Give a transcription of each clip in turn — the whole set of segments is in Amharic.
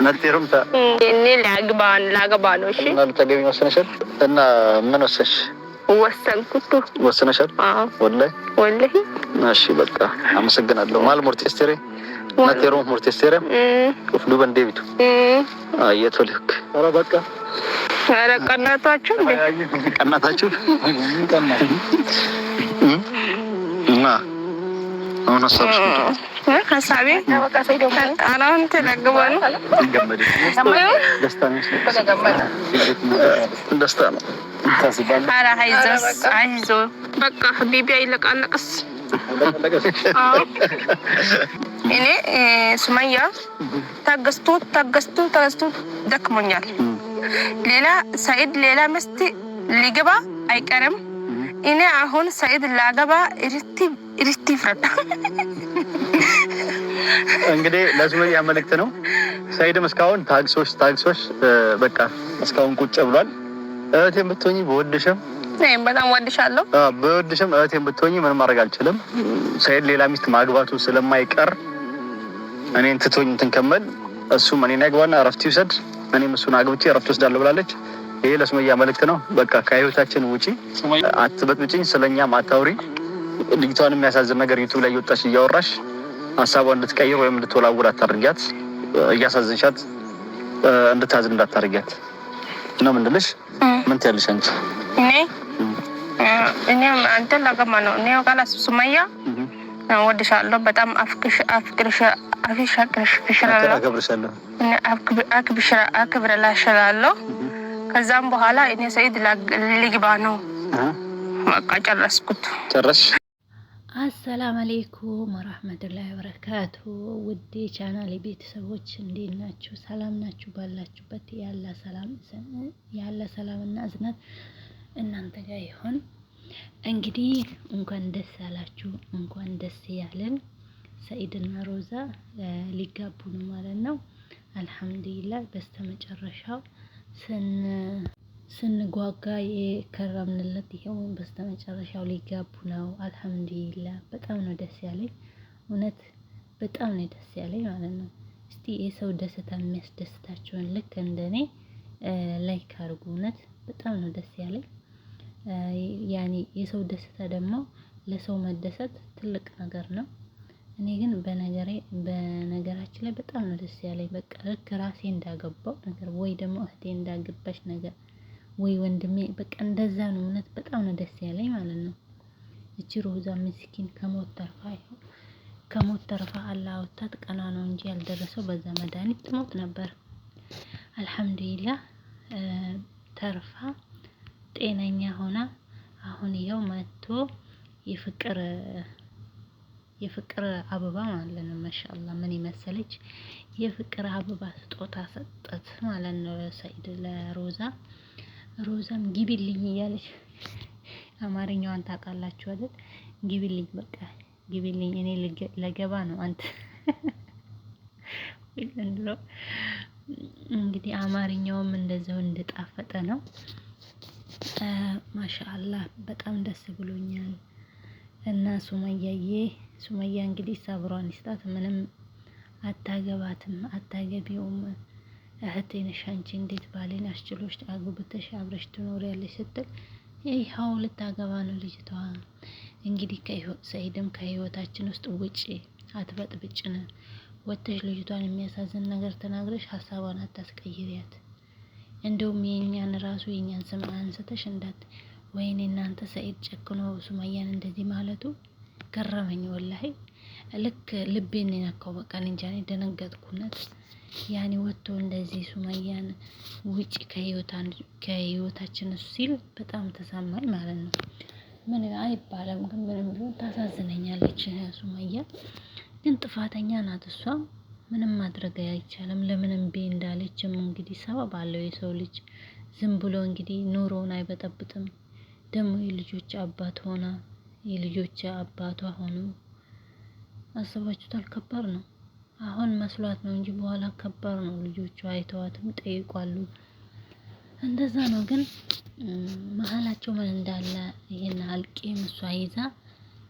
نتيرمتا إني لاقبان እሺ እና ልታገቢ ወሰነሻል እና ምን ወሰንሽ ወሰንኩት ወሰነሻል ወላሂ እሺ በቃ አመሰግናለሁ ማል ሞርቴስቴሬ نتيرم مورتيسيرا وفلو بنديبيتو አየቶልክ ኧረ በቃ ኧረ ቀናታችሁ ቀናታችሁ እና አሁን ሀሳቤ አሁን ተነግበን ደስታ ነው ኧረ አይዞ በቃ ቢቢ አይለቃለቅስ እኔ ሱመያ ታገስቱ ደክሞኛል። ሌላ ሰኢድ ሌላ ሚስት ሊገባ አይቀርም። እኔ አሁን ሰኢድ ላገባ እሪቲ ፍረዳ እንግዲህ ለሱመያ መልእክት ነው። ሰኢድም እስካሁን ታግሶሽ በቃ እስካሁን ቁጭ ብሏል። እህቴም ብትሆኚ በወድሽም በጣም ወድሻለሁ። በወድሽም እህቴም ብትሆኚ ምንም ማድረግ አልችልም። ሰኢድ ሌላ ሚስት ማግባቱ ስለማይቀር እኔን ትቶኝ እንትን ከመል እሱም እኔን ያግባና እረፍት ይውሰድ፣ እኔም እሱን አግብቼ እረፍት ወስዳለሁ ብላለች። ይሄ ለሱመያ መልእክት ነው። በቃ ከህይወታችን ውጪ አትበጥብጭኝ፣ ስለኛም አታውሪ። ልጅቷን የሚያሳዝን ነገር ዩቲዩብ ላይ እየወጣሽ እያወራሽ ሀሳቧን እንድትቀይር ወይም እንድትወላውል አታርጊያት። እያሳዝንሻት እንድታዝን እንዳታርጊያት ነው ምንድልሽ። ምን ትያለሽ አንቺ? እኔ አንተ ላገባ ነው። እኔ ጋር ሱመያ ወድሻለሁ፣ በጣም አክብርሻለሁ። ከዛም በኋላ እኔ ሰኢድ ሊግባ ነው። በቃ ጨረስኩት። አሰላም አለይኩም ወራህመቱላሂ ወበረካቱ። ውድ ቻናሌ ቤተሰቦች እንዴት ናችሁ? ሰላም ናችሁ? ባላችሁበት ያለ ሰላምና እዝነት እናንተ ጋር ይሁን። እንግዲህ እንኳን ደስ ያላችሁ፣ እንኳን ደስ ያለን። ሰኢድና ሮዛ ሊጋቡ ነው ማለት ነው። አልሐምዱሊላህ በስተመጨረሻው ስንጓጋ የከረምንለት ይሄው በስተመጨረሻው ሊጋቡ ነው። አልሐምዱሊላህ በጣም ነው ደስ ያለኝ፣ እውነት በጣም ነው ደስ ያለኝ ማለት ነው። እስቲ የሰው ደስታ የሚያስደስታችሁን ልክ እንደኔ ላይክ አድርጉ። እውነት በጣም ነው ደስ ያለኝ። ያኔ የሰው ደስታ ደግሞ ለሰው መደሰት ትልቅ ነገር ነው። እኔ ግን በነገራችን ላይ በጣም ነው ደስ ያለኝ። በቃ ልክ ራሴ እንዳገባው ነገር ወይ ደግሞ እህቴ እንዳገባች ነገር ወይ ወንድሜ በቃ እንደዛ ነው። እውነት በጣም ነው ደስ ያለኝ ማለት ነው። እቺ ሮዛ ምስኪን ከሞት ተርፋ አላህ አውጥታት ቀና ነው እንጂ ያልደረሰው በዛ መድኃኒት ትሞት ነበር። አልሐምዱሊላህ ተርፋ ጤነኛ ሆና አሁን ይኸው መጥቶ የፍቅር አበባ ማለት ነው። ማሻአላህ ምን ይመሰለች የፍቅር አበባ ስጦታ ሰጠት ማለት ነው ሰኢድ ለሮዛ። ሮዛም ግቢልኝ እያለች አማርኛዋን ታውቃላችሁ አይደል? ግቢልኝ በቃ ግቢልኝ፣ እኔ ለገባ ነው አንተ እንግዲህ አማርኛውም እንደዛው እንደጣፈጠ ነው። ማሻአላህ በጣም ደስ ብሎኛል። እና ሱመያ እንግዲህ ሰብሯን ይስጣት። ምንም አታገቢውም እህቴ ነሽ አንቺ፣ እንዴት ባሌን አስችሎሽ አግብተሽ አብረሽ ትኖሪያለሽ ስትል ይኸው ልታገባ ነው ልጅቷ። እንግዲህ ሰኢድም ከህይወታችን ውስጥ ውጪ አትበጥብጭን፣ ወጥተሽ ልጅቷን የሚያሳዝን ነገር ተናግረሽ ሀሳቧን አታስቀይሪያት። እንደውም የኛን ስም አንስተሽ ወይኔ እናንተ ሰኢድ ጨክኖ ሱመያን እንደዚህ ማለቱ ገረመኝ ወላሂ። ልክ ልቤን ነካው። በቃ እንጃ ደነገጥኩነት። ያኔ ወጥቶ እንደዚህ ሱመያን ውጪ ከህይወታችን ሲል በጣም ተሰማኝ ማለት ነው። ምን አይባልም ግን ምንም ቢሆን ታሳዝነኛለች ሱመያ። ግን ጥፋተኛ ናት እሷ። ምንም ማድረግ አይቻልም። ለምንም እንዳለችም እንግዲህ ሰበብ አለው የሰው ልጅ። ዝም ብሎ እንግዲህ ኑሮውን አይበጠብጥም። ደግሞ የልጆች አባቷ ሆኖ አስባችሁታል? ከባድ ነው። አሁን መስሏት ነው እንጂ በኋላ ከባድ ነው። ልጆቹ አይተዋትም ጠይቋሉ። እንደዛ ነው። ግን መሀላቸው ምን እንዳለ ይሄን አልቄም እሷ ይዛ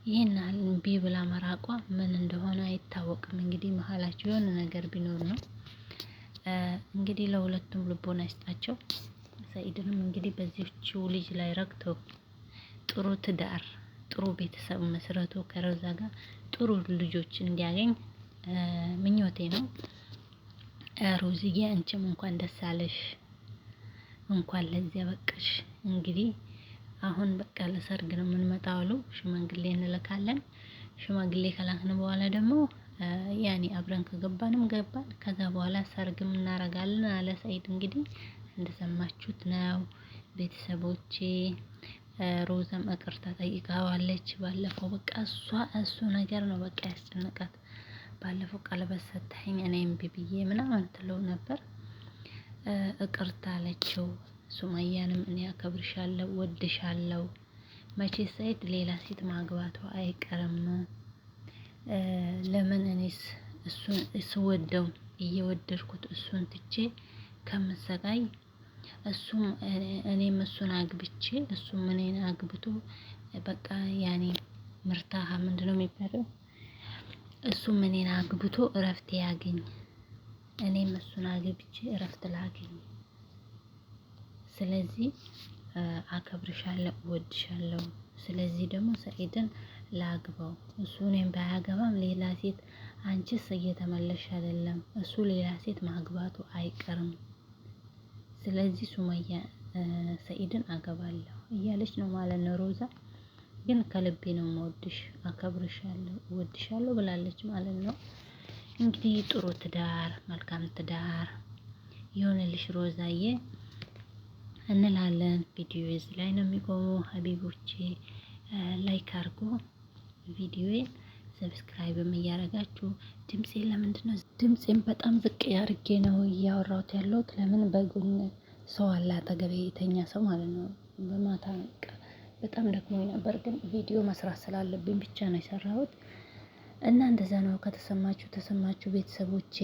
ይሄን እምቢ ብላ መራቋ ምን እንደሆነ አይታወቅም። እንግዲህ መሀላቸው የሆነ ነገር ቢኖር ነው። እንግዲህ ለሁለቱም ልቦና ይስጣቸው። ሰኢድንም እንግዲህ በዚህች ልጅ ላይ ረግቶ ጥሩ ትዳር ጥሩ ቤተሰብ መስረቶ ከሮዛ ጋር ጥሩ ልጆች እንዲያገኝ ምኞቴ ነው። ሮዝዬ አንቺም እንኳን ደስ አለሽ፣ እንኳን ለዚያ በቃሽ። እንግዲህ አሁን በቃ ለሰርግ ነው የምንመጣው አሉ። ሽማግሌ እንልካለን። ሽማግሌ ከላክን በኋላ ደግሞ ያኔ አብረን ከገባንም ገባን፣ ከዛ በኋላ ሰርግም እናረጋለን አለ ሰኢድ። እንግዲህ እንደሰማችሁት ነው ቤተሰቦቼ። ሮዛም ይቅርታ ጠይቃዋለች ባለፈው። በቃ እሱ ነገር ነው በቃ ያስጨነቃት። ባለፈው ቀለበት ሰጥተኸኝ እኔ እምቢ ብዬ ምናምን ትለው ነበር። ይቅርታ አለችው። ሱመያንም እኔ አከብርሻለሁ ወድሻለሁ፣ መቼ ሰኢድ ሌላ ሴት ማግባቱ አይቀርም። ለምን እኔስ እሱን ስወደው እየወደድኩት እሱን ትቼ ከምሰቃይ እኔም እሱን አግብቼ እሱም እኔን አግብቶ በቃ ያኔ ምርታሃ ምንድነው የሚባለው? እሱም እኔን አግብቶ እረፍት ያገኝ፣ እኔም እሱን አግብቼ እረፍት ላገኝ። ስለዚህ አከብርሻለሁ እወድሻለሁ። ስለዚህ ደግሞ ሰኢድን ላግባው። እሱ እኔን ባያገባም ሌላ ሴት አንቺስ እየተመለሽ አይደለም፣ እሱ ሌላ ሴት ማግባቱ አይቀርም። ስለዚህ ሱመያ ሰኢድን አገባለሁ እያለች ነው ማለት ነው። ሮዛ ግን ከልቤ ነው የምወድሽ፣ አከብርሻለሁ፣ እወድሻለሁ ብላለች ማለት ነው። እንግዲህ ጥሩ ትዳር መልካም ትዳር ይሆንልሽ ሮዛዬ እንላለን። ቪዲዮ እዚህ ላይ ነው የሚቆመው ሀቢቦቼ። ላይክ አድርጎ ቪዲዮዬን ሰብስክራይብም እያደረጋችሁ ድምፄን ለምንድነው ድምፄን በጣም ዝቅ ያርጌ ነው እያወራሁት ያለሁት? ለምን በጎን ሰው አለ አጠገቤ የተኛ ሰው ማለት ነው። በማታ በጣም ደክሞኝ ነበር፣ ግን ቪዲዮ መስራት ስላለብኝ ብቻ ነው የሰራሁት እና እንደዛ ነው። ከተሰማችሁ ተሰማችሁ ቤተሰቦቼ።